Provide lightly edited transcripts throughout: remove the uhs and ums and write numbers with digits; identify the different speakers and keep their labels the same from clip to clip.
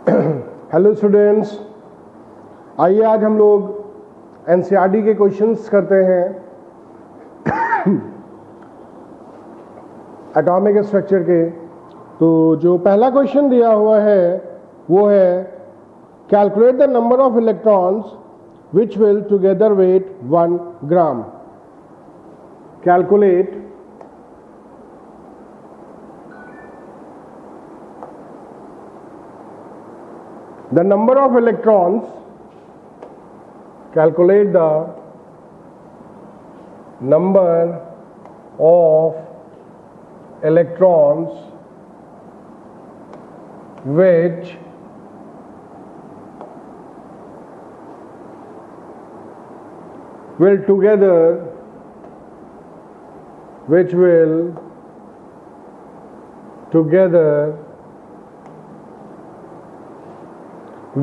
Speaker 1: Hello students, आइए आज हम लोग एनसीईआरटी के क्वेश्चंस करते हैं एटॉमिक स्ट्रक्चर के। तो जो पहला क्वेश्चन दिया हुआ है वो है calculate the number of electrons which will together weight 1 gram. Calculate the number of electrons, calculate the number of electrons which will together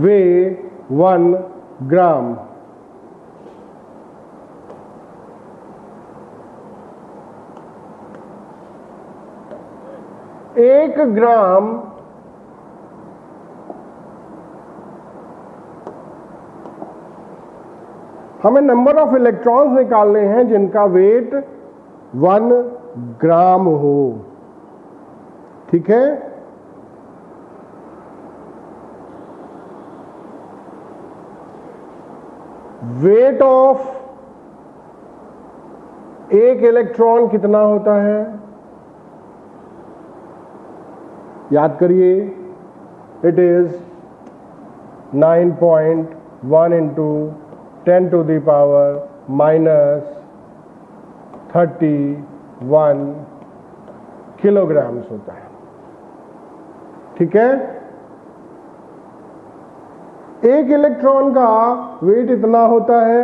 Speaker 1: weigh 1 ग्राम। एक ग्राम हमें नंबर ऑफ इलेक्ट्रॉन्स निकालने हैं जिनका वेट 1 ग्राम हो। ठीक है, वेट ऑफ एक इलेक्ट्रॉन कितना होता है, याद करिए, it is 9.1 into 10 to the power -31 kilograms होता है। ठीक है, एक इलेक्ट्रॉन का वेट इतना होता है।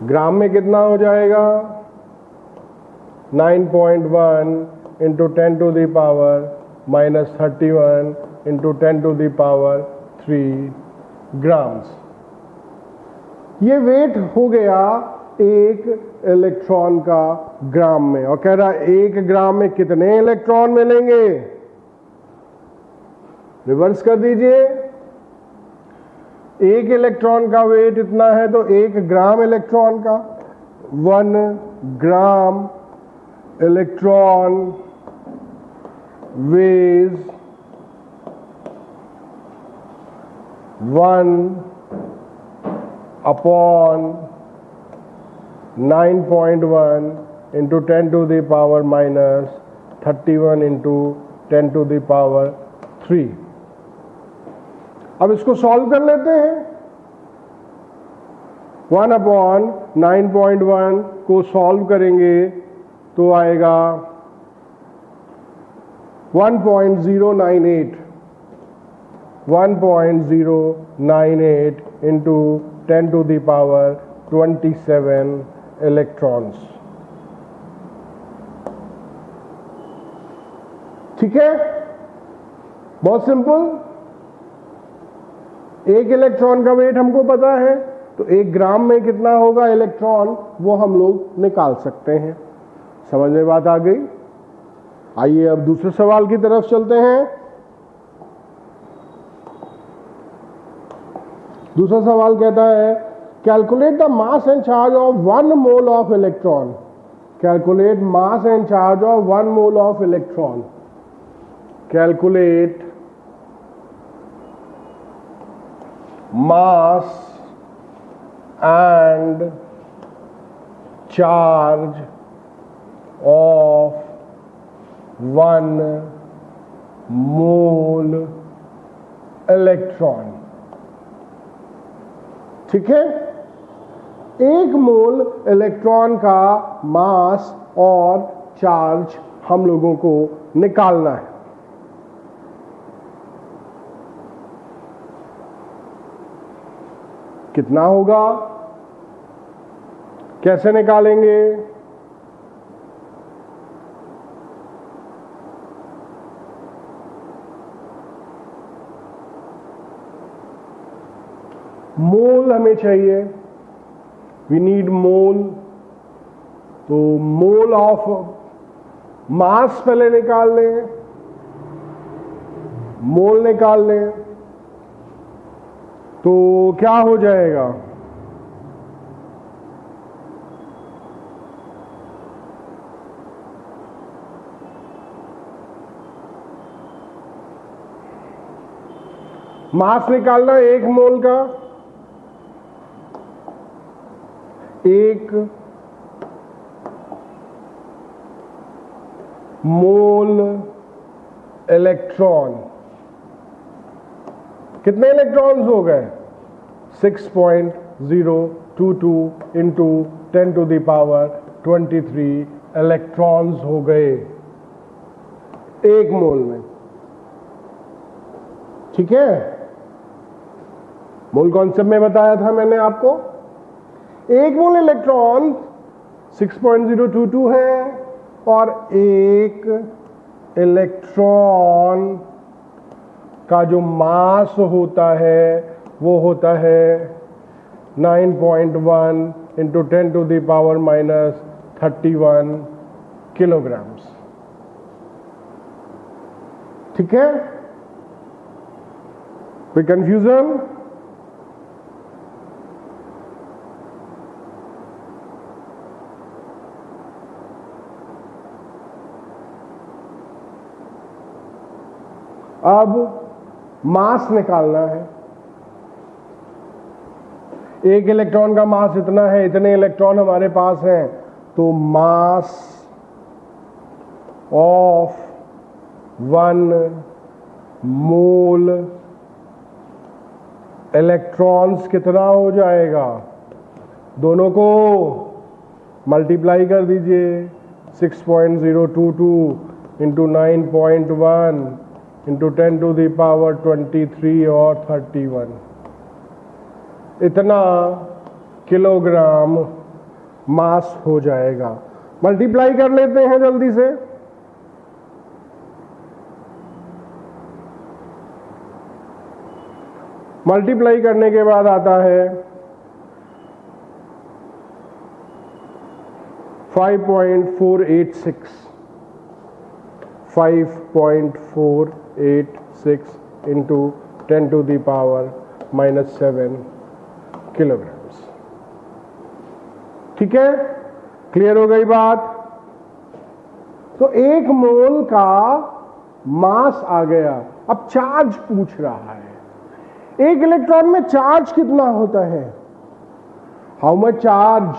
Speaker 1: ग्राम में कितना हो जाएगा, 9.1 into 10 to the power -31 into 10 to the power 3 grams. ये वेट हो गया एक इलेक्ट्रॉन का ग्राम में। और कह रहा है 1 ग्राम में कितने इलेक्ट्रॉन मिलेंगे। रिवर्स कर दीजिए, एक इलेक्ट्रॉन का वेट इतना है तो 1 ग्राम इलेक्ट्रॉन का 1 gram electron weighs 1 upon 9.1 into 10 to the power -31 into 10 to the power 3। अब इसको सॉल्व कर लेते हैं। 1 अपॉन 9.1 को सॉल्व करेंगे तो आएगा 1.098 into 10 to the power 27 electrons. ठीक है, बहुत सिंपल। एक इलेक्ट्रॉन का वेट हमको पता है तो 1 ग्राम में कितना होगा इलेक्ट्रॉन, वो हम लोग निकाल सकते हैं। समझ में बात आ गई। आइए अब दूसरे सवाल की तरफ चलते हैं। दूसरा सवाल कहता है calculate the mass and charge of 1 mole of electron. Calculate mass and charge of 1 mole of electron. Calculate mass and charge of 1 mole electron। ठीक है, 1 मोल इलेक्ट्रॉन का मास और चार्ज हम लोगों को निकालना है। कितना होगा, कैसे निकालेंगे। मोल हमें चाहिए, वी नीड मोल। तो मोल ऑफ मास पहले निकाल लें, मोल निकाल लें, तो क्या हो जाएगा? मास निकालना 1 मोल का, 1 मोल इलेक्ट्रॉन, कितने इलेक्ट्रॉन्स हो गए? 6.022 into 10 to the power 23 electrons हो गए 1 मोल में। ठीक है, मोल कॉन्सेप्ट में बताया था मैंने आपको। 1 मोल इलेक्ट्रॉन 6.022 है और 1 इलेक्ट्रॉन का जो मास होता है वो होता है 9.1 into 10 to the power -31 kilograms. ठीक है, कोई कंफ्यूजन? अब मास निकालना है। 1 इलेक्ट्रॉन का मास इतना है, इतने इलेक्ट्रॉन हमारे पास हैं, तो मास ऑफ 1 मोल इलेक्ट्रॉन्स कितना हो जाएगा? दोनों को मल्टीप्लाई कर दीजिए। 6.022 into 9.1 into 10 to the power 23 और 31, इतना किलोग्राम मास हो जाएगा। मल्टीप्लाई कर लेते हैं जल्दी से। मल्टीप्लाई करने के बाद आता है 5.486 into 10 to the power -7 kilograms. ठीक है, क्लियर हो गई बात? तो 1 मोल का मास आ गया। अब चार्ज पूछ रहा है। 1 इलेक्ट्रॉन में चार्ज कितना होता है? How much charge?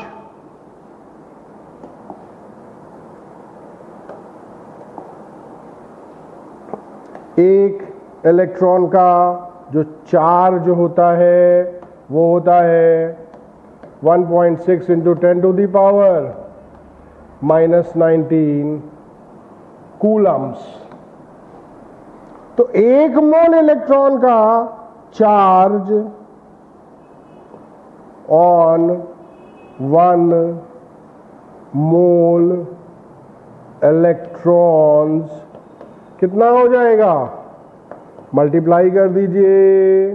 Speaker 1: एक इलेक्ट्रॉन का जो चार्ज होता है वो होता है 1.6 into 10 to the power -19 coulombs. तो 1 मोल इलेक्ट्रॉन का चार्ज ऑन 1 मोल इलेक्ट्रॉन्स कितना हो जाएगा? मल्टीप्लाई कर दीजिए।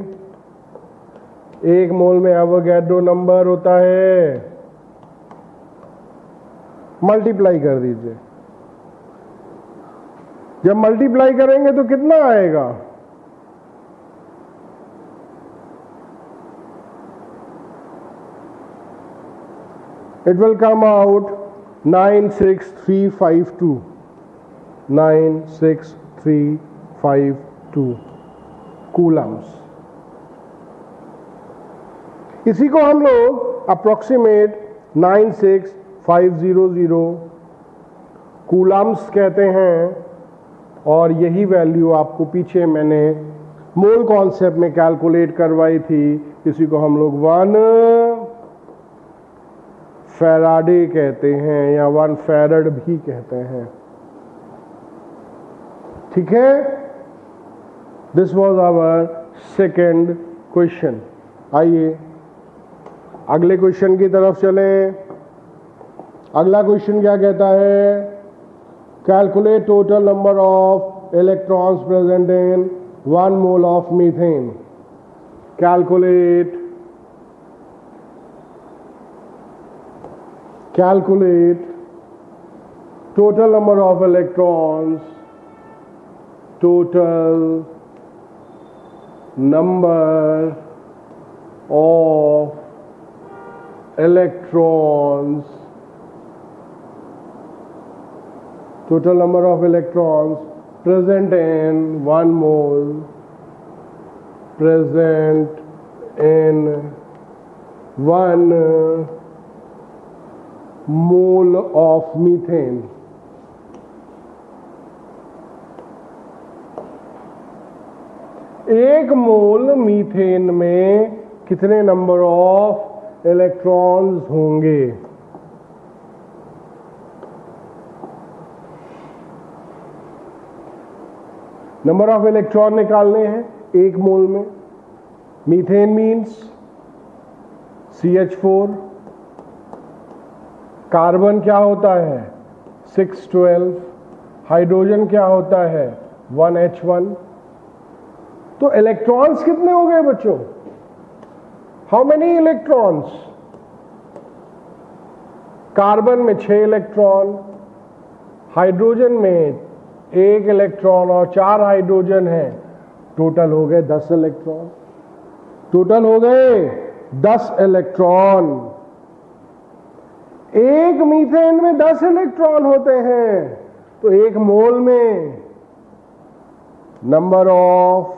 Speaker 1: 1 मोल में एवोगैड्रो नंबर होता है, मल्टीप्लाई कर दीजिए। जब मल्टीप्लाई करेंगे तो कितना आएगा? It will come out 96352 96352 Coulomb's. इसी को हम लोग अप्रोक्सीमेट 96500 कूलम्स कहते हैं। और यही वैल्यू आपको पीछे मैंने मोल कॉन्सेप्ट में कैलकुलेट करवाई थी। इसी को हम लोग 1 फैराडे कहते हैं या 1 फैरड भी कहते हैं। ठीक है, this was our second question. आइए अगले क्वेश्चन की तरफ चलें। अगला क्वेश्चन क्या कहता है? Calculate total number of electrons present in 1 mole of methane. calculate total number of electrons, total number of electrons, total number of electrons present in 1 mole, present in 1 mole of methane. एक मोल methane में कितने number of electrons होंगे? Number of electron निकालने हैं एक मोल में. Methane means CH4. Carbon क्या होता है? 612. हाइड्रोजन क्या होता है? 1H1. तो इलेक्ट्रॉन्स कितने हो गए बच्चों? How many electrons? कार्बन में 6 इलेक्ट्रॉन, हाइड्रोजन में 1 इलेक्ट्रॉन और 4 हाइड्रोजन है. टोटल हो गए 10 इलेक्ट्रॉन. टोटल हो गए 10 इलेक्ट्रॉन. एक मीथेन में 10 इलेक्ट्रॉन होते हैं. तो एक मोल में number of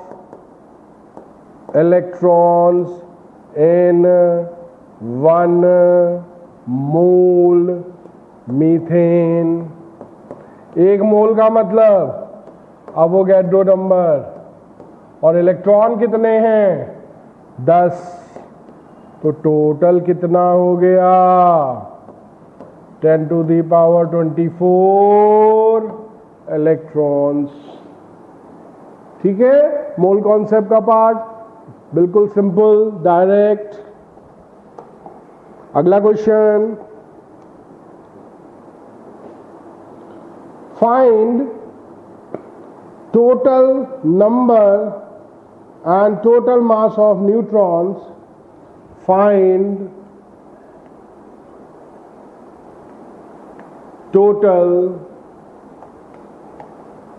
Speaker 1: electrons in 1 mole methane. एक मोल का मतलब अवोगैड्रो नंबर. और इलेक्ट्रॉन कितने हैं? 10. तो टोटल कितना हो गया? 10 to the power 24 इलेक्ट्रॉन्स. ठीक है, मोल कॉन्सेप्ट का पार्ट बिल्कुल सिंपल, डायरेक्ट. अगला question, find total number and total mass of neutrons. Find total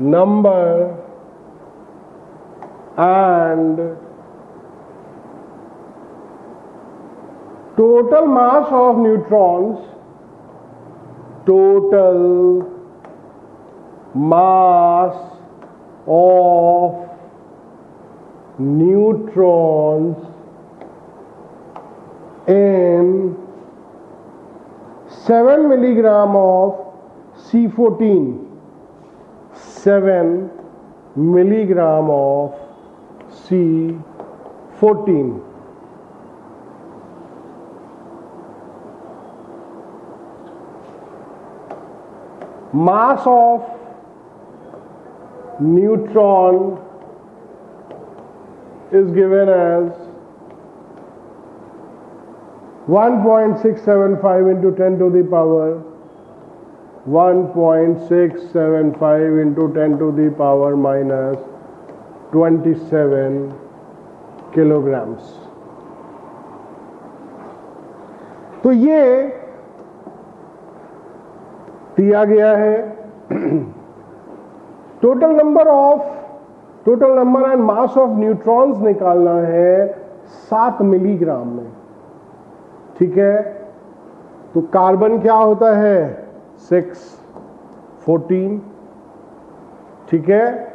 Speaker 1: number and total mass of neutrons, total mass of neutrons in 7 milligram of C14, 7 milligram of C14. Mass of neutron is given as 1.675 into 10 to the power 1.675 into 10 to the power minus 27 kilograms. तो ये दिया गया है. Total number and mass of neutrons निकालना है 7 milligram में. ठीक है, तो कार्बन क्या होता है? 6, 14. ठीक है,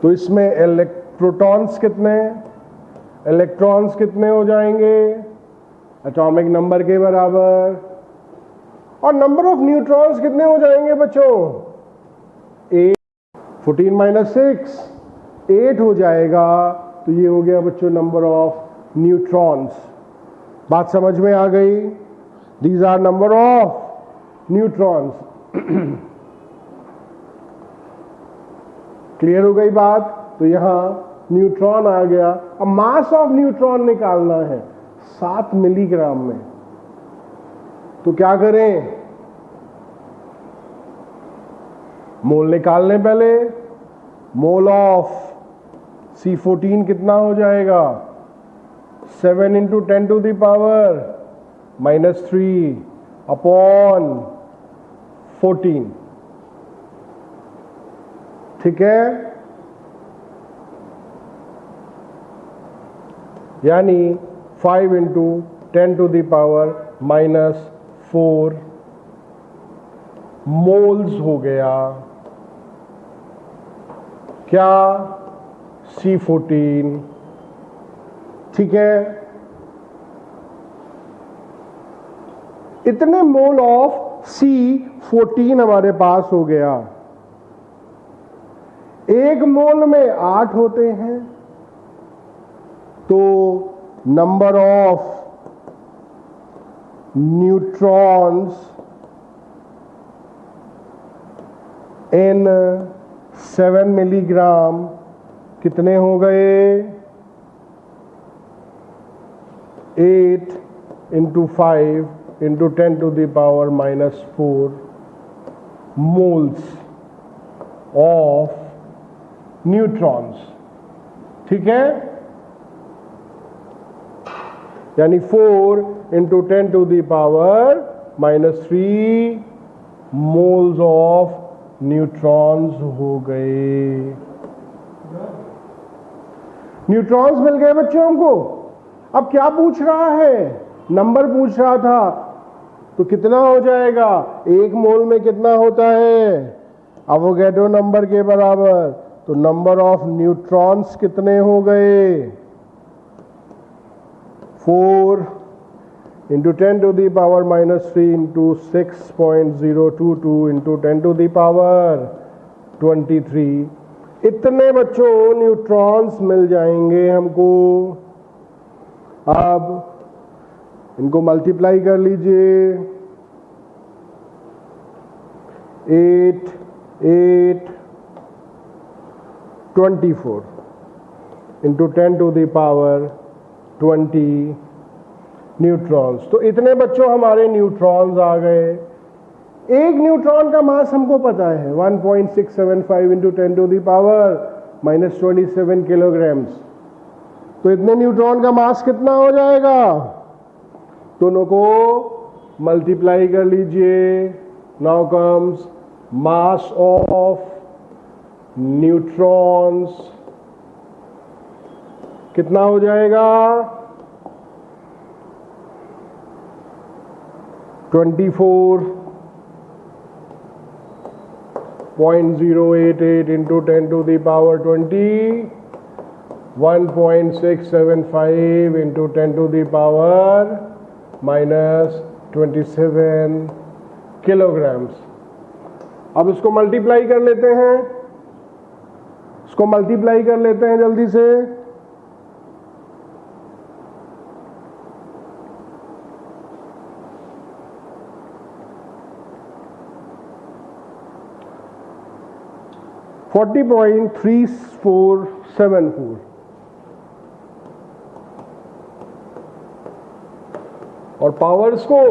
Speaker 1: तो इसमें प्रोटॉन्स कितने, इलेक्ट्रॉन्स कितने हो जाएंगे? एटॉमिक नंबर के बराबर. और नंबर ऑफ न्यूट्रॉन्स कितने हो जाएंगे बच्चों? 8. 14 माइनस 6 8 हो जाएगा. तो ये हो गया बच्चों नंबर ऑफ न्यूट्रॉन्स. बात समझ में आ गई? These are number of neutrons. Clear हो गई बात? तो यहां न्यूट्रॉन आ गया. अब मास ऑफ न्यूट्रॉन निकालना है 7 मिलीग्राम में. तो क्या करें? मोल निकाल लें पहले. मोल ऑफ C14 कितना हो जाएगा? 7 into 10 to the power minus 3 upon 14, ठीक है। यानी 5 इंटू 10⁻⁻⁴ मोल्स हो गया क्या, C14, ठीक है। इतने मोल ऑफ C14 हमारे पास हो गया। एक मोल में 8 होते हैं, तो number of neutrons in 7 milligram कितने हो गए, 8 into 5 into 10⁻⁻⁴ moles of neutrons, ठीक है। यानी 4 इंटू 10⁻⁻³ मोल्स ऑफ न्यूट्रॉन्स हो गए। न्यूट्रॉन्स मिल गए बच्चों हमको। अब क्या पूछ रहा है, नंबर पूछ रहा था, तो कितना हो जाएगा, एक मोल में कितना होता है, एवोगैड्रो नंबर के बराबर। तो नंबर ऑफ न्यूट्रॉन्स कितने हो गए, 4 इंटू 10⁻³ इंटू 6.022 इंटू 10⁻23। इतने बच्चों न्यूट्रॉन्स मिल जाएंगे हमको। अब इनको मल्टीप्लाई कर लीजिए, 8 8 24 इंटू 10⁻20 न्यूट्रॉन्स। तो इतने बच्चों हमारे न्यूट्रॉन्स आ गए। एक न्यूट्रॉन का मास हमको पता है 1.675 इंटू 10⁻⁻27 किलोग्राम्स। तो इतने न्यूट्रॉन का मास कितना हो जाएगा, दोनों को मल्टीप्लाई कर लीजिए। Now comes mass of neutrons, कितना हो जाएगा, 24.088 इंटू 10⁻20, 1.675 इंटू 10⁻⁻27 किलोग्राम्स। अब इसको मल्टीप्लाई कर लेते हैं, इसको मल्टीप्लाई कर लेते हैं जल्दी से। $40.3474 और पावर्स को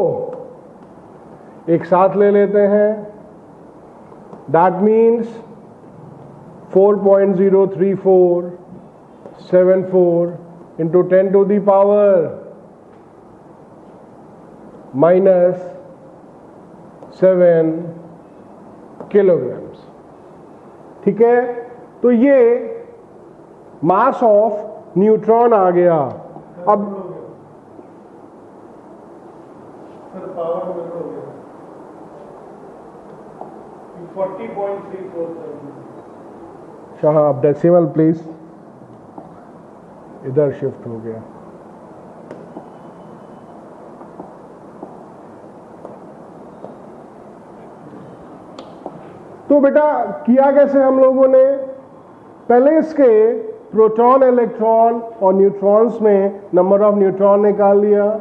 Speaker 1: एक साथ ले लेते हैं। दैट मीन्स 4.03474 इंटू 10⁻⁻7 किलोग्राम्स, ठीक है। तो ये मास ऑफ न्यूट्रॉन आ गया। अब
Speaker 2: पावर हो गया 40.347।
Speaker 1: हाँ, अब डेसिमल प्लीज इधर शिफ्ट हो गया। तो बेटा किया कैसे हम लोगों ने, पहले इसके प्रोटॉन, इलेक्ट्रॉन और न्यूट्रॉन्स में नंबर ऑफ न्यूट्रॉन निकाल लिया,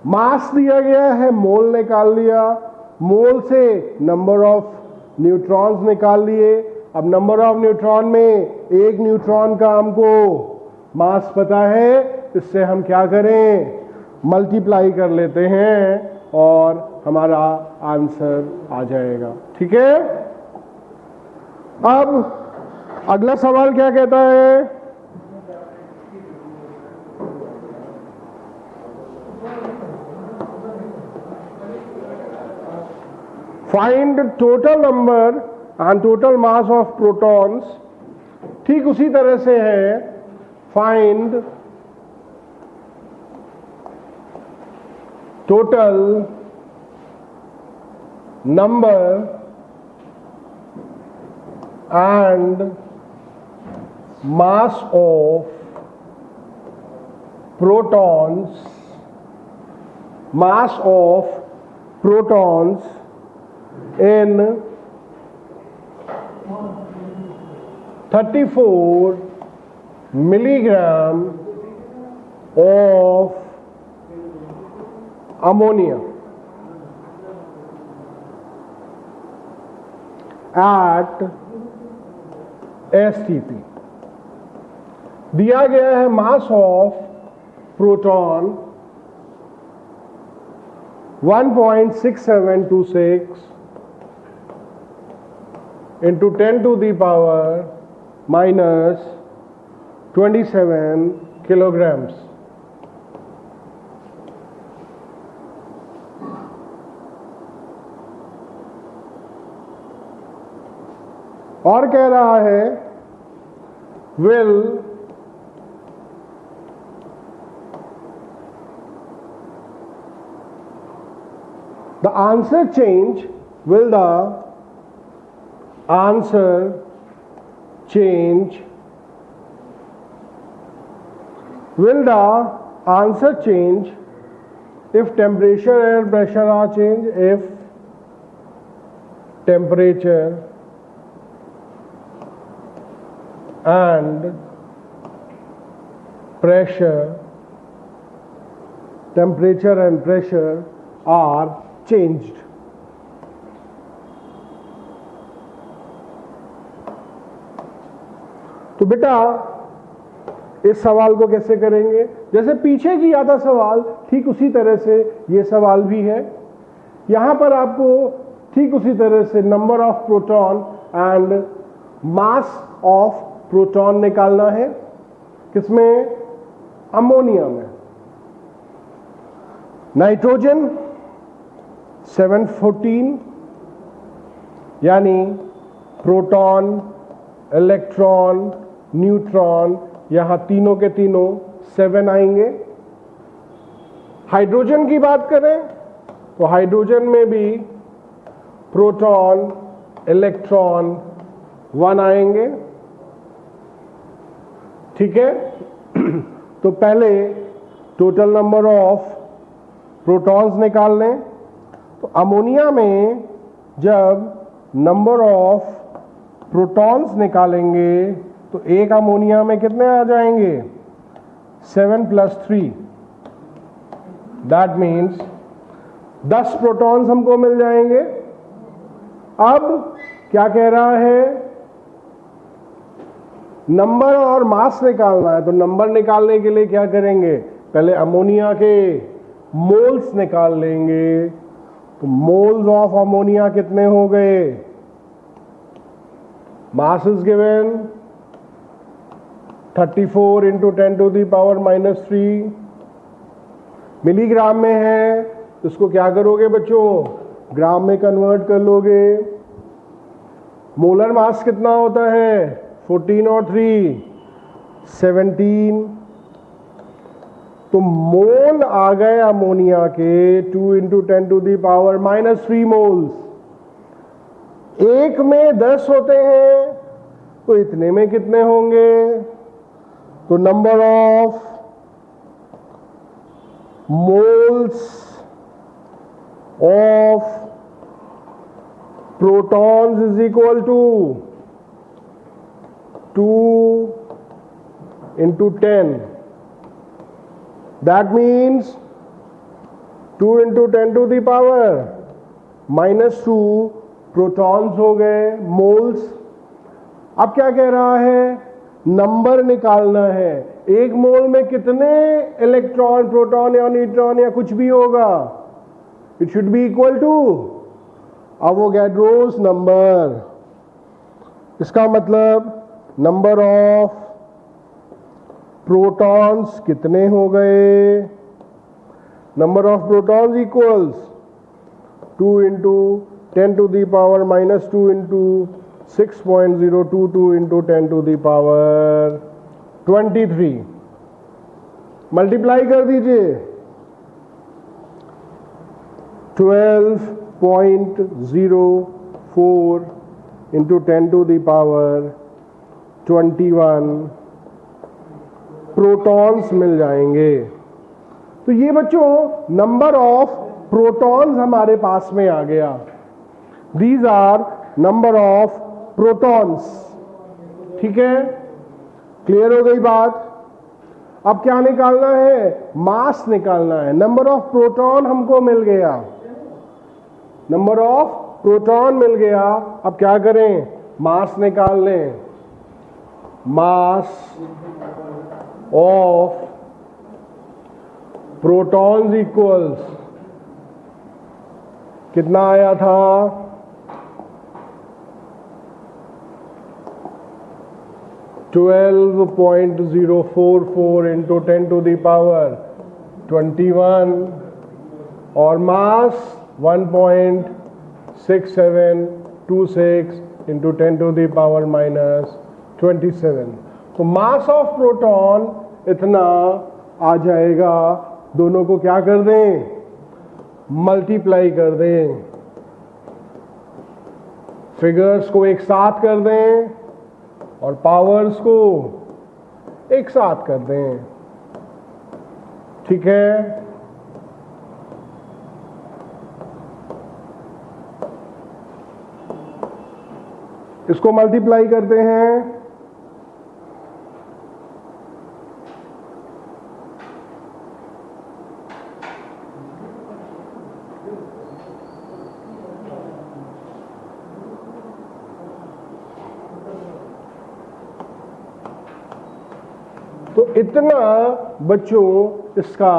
Speaker 1: मास दिया गया है मोल निकाल लिया, मोल से नंबर ऑफ न्यूट्रॉन्स निकाल लिए। अब नंबर ऑफ न्यूट्रॉन में एक न्यूट्रॉन का हमको मास पता है, इससे हम क्या करें, मल्टीप्लाई कर लेते हैं और हमारा आंसर आ जाएगा, ठीक है। अब अगला सवाल क्या कहता है, find total number and total mass of protons, ठीक उसी तरह से है find total number and mass of protons in 34 milligram of ammonia at STP। दिया गया है mass of proton 1.6726 into 10 to the power minus 27 kilograms। और कह रहा है will the answer change will the answer change if temperature and pressure are changed, if temperature and pressure are changed। तो बेटा इस सवाल को कैसे करेंगे, जैसे पीछे किया था सवाल ठीक उसी तरह से ये सवाल भी है। यहां पर आपको ठीक उसी तरह से number of proton and mass of proton निकालना है। किसमें? अमोनिया में। नाइट्रोजन 714 यानी प्रोटॉन, इलेक्ट्रॉन, न्यूट्रॉन, यहां तीनों के तीनों 7 आएंगे। हाइड्रोजन की बात करें तो हाइड्रोजन में भी प्रोटॉन, इलेक्ट्रॉन 1 आएंगे। ठीक है। तो पहले टोटल नंबर ऑफ प्रोटॉन्स निकाल लें। तो अमोनिया में जब नंबर ऑफ प्रोटॉन्स निकालेंगे तो एक अमोनिया में कितने आ जाएंगे? 7 + 3, दैट मीन्स 10 प्रोटॉन्स हमको मिल जाएंगे। अब क्या कह रहा है? नंबर और मास निकालना है। तो नंबर निकालने के लिए क्या करेंगे? पहले अमोनिया के मोल्स निकाल लेंगे। तो मोल्स ऑफ अमोनिया कितने हो गए? मास इज गिवन 34 × 10⁻³ मिलीग्राम में है। तो इसको क्या करोगे बच्चों? ग्राम में कन्वर्ट कर लोगे। मोलर मास कितना होता है? 14 और 3 17। तो मोल आ गए अमोनिया के 2 × 10⁻³ मोल्स। एक में 10 होते हैं तो इतने में कितने होंगे? तो number of moles of protons is equal to 2 × 10। That means 2 × 10⁻⁻² protons हो गए मोल्स। अब क्या कह रहा है? नंबर निकालना है। एक मोल में कितने इलेक्ट्रॉन, प्रोटॉन या न्यूट्रॉन या कुछ भी होगा? It should be equal to Avogadro's number. इसका मतलब नंबर ऑफ प्रोटॉन्स कितने हो गए? Number of protons equals 2 × 10 to the power minus 2 into 6.022 into 10 to the power 23 multiply कर दीजिए 12.04 into 10 to the power 21 protons मिल जाएंगे। तो ये बच्चों नंबर ऑफ प्रोटॉन्स हमारे पास में आ गया। These are number of protons. ठीक है, क्लियर हो गई बात। अब क्या निकालना है? मास निकालना है। नंबर ऑफ प्रोटॉन हमको मिल गया, नंबर ऑफ प्रोटॉन मिल गया। अब क्या करें? मास निकाल लें। मास ऑफ प्रोटॉन्स इक्वल्स कितना आया था? 12.044 into 10 to the power 21 और मास 1.6726 into 10 to the power minus 27। तो मास ऑफ प्रोटॉन इतना आ जाएगा। दोनों को क्या कर दें? मल्टीप्लाई कर दें। फिगर्स को एक साथ कर दें और पावर्स को एक साथ कर दें। ठीक है, इसको मल्टीप्लाई करते हैं। तो इतना बच्चों इसका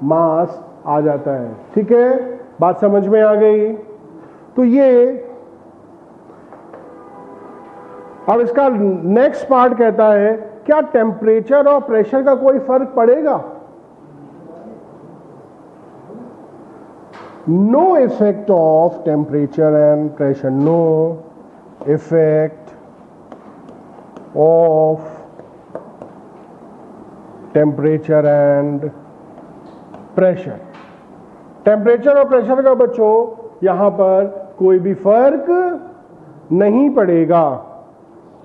Speaker 1: मास आ जाता है। ठीक है, बात समझ में आ गई। तो ये अब इसका नेक्स्ट पार्ट कहता है क्या टेम्परेचर और प्रेशर का कोई फर्क पड़ेगा? No effect of temperature and pressure. No effect of temperature and pressure. Temperature और प्रेशर का बच्चों यहां पर कोई भी फर्क नहीं पड़ेगा।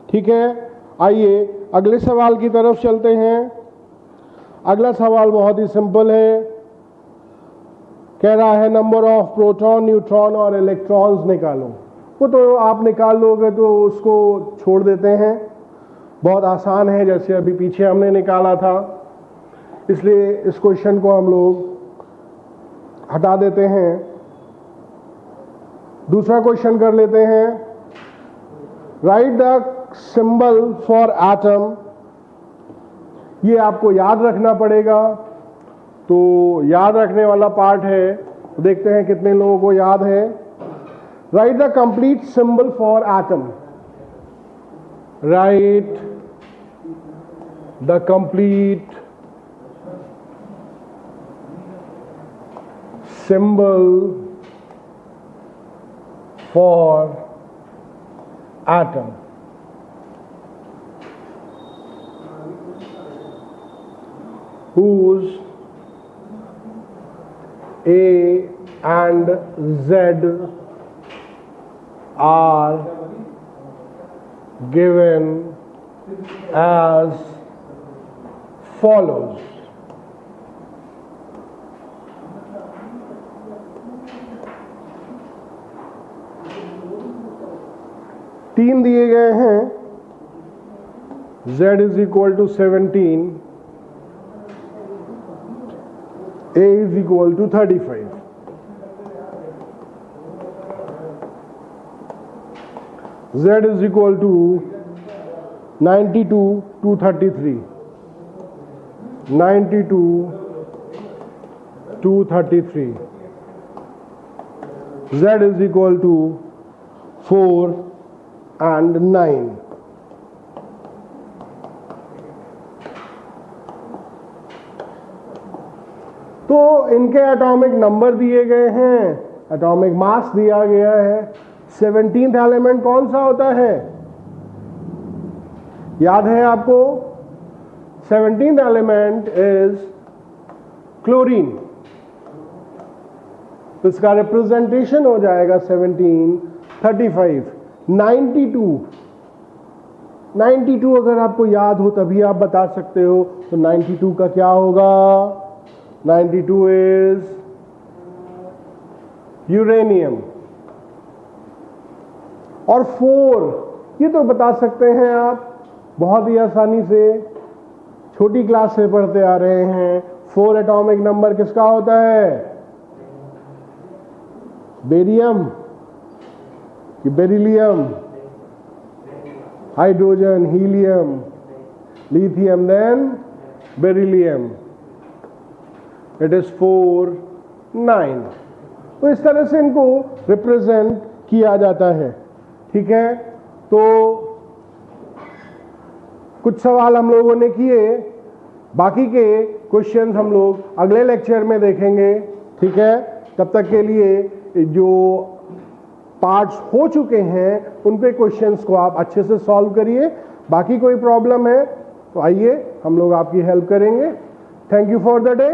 Speaker 1: ठीक है, आइए अगले सवाल की तरफ चलते हैं। अगला सवाल बहुत ही सिंपल है। कह रहा है नंबर ऑफ प्रोटॉन, न्यूट्रॉन और इलेक्ट्रॉन्स निकालो। वो तो आप निकाल लोगे तो उसको छोड़ देते हैं, बहुत आसान है, जैसे अभी पीछे हमने निकाला था। इसलिए इस क्वेश्चन को हम लोग हटा देते हैं। दूसरा क्वेश्चन कर लेते हैं। Right the symbol for atom. ये आपको याद रखना पड़ेगा, तो याद रखने वाला पार्ट है। तो देखते हैं कितने लोगों को याद है। Right the complete symbol for atom. Right the complete symbol for atom. Whose A and Z are given as follows. तीन दिए गए हैं। Z is equal to 17, A is equal to 35। Z is equal to 92 to 33, 92 to 33। Z is equal to 4 and 9। तो इनके atomic number दिए गए हैं atomic mass दिया गया है। 17th एलिमेंट कौन सा होता है, याद है आपको? 17th element is chlorine. तो इसका रिप्रेजेंटेशन हो जाएगा 17, 35, 92 अगर आपको याद हो तभी आप बता सकते हो। तो 92 का क्या होगा? 92 इज यूरेनियम। और 4 ये तो बता सकते हैं आप बहुत ही आसानी से, छोटी क्लास से पढ़ते आ रहे हैं। 4 एटॉमिक नंबर किसका होता है? बेरियम कि beryllium, hydrogen, helium, lithium, then beryllium. It is 4, 9। तो इस तरह से इनको रिप्रेजेंट किया जाता है। ठीक है, तो कुछ सवाल हम लोगों ने किए, बाकी के क्वेश्चंस हम लोग अगले लेक्चर में देखेंगे। ठीक है, तब तक के लिए जो पार्ट्स हो चुके हैं उनके क्वेश्चंस को आप अच्छे से सॉल्व करिए। बाकी कोई प्रॉब्लम है तो आइए हम लोग आपकी हेल्प करेंगे। Thank you for the day.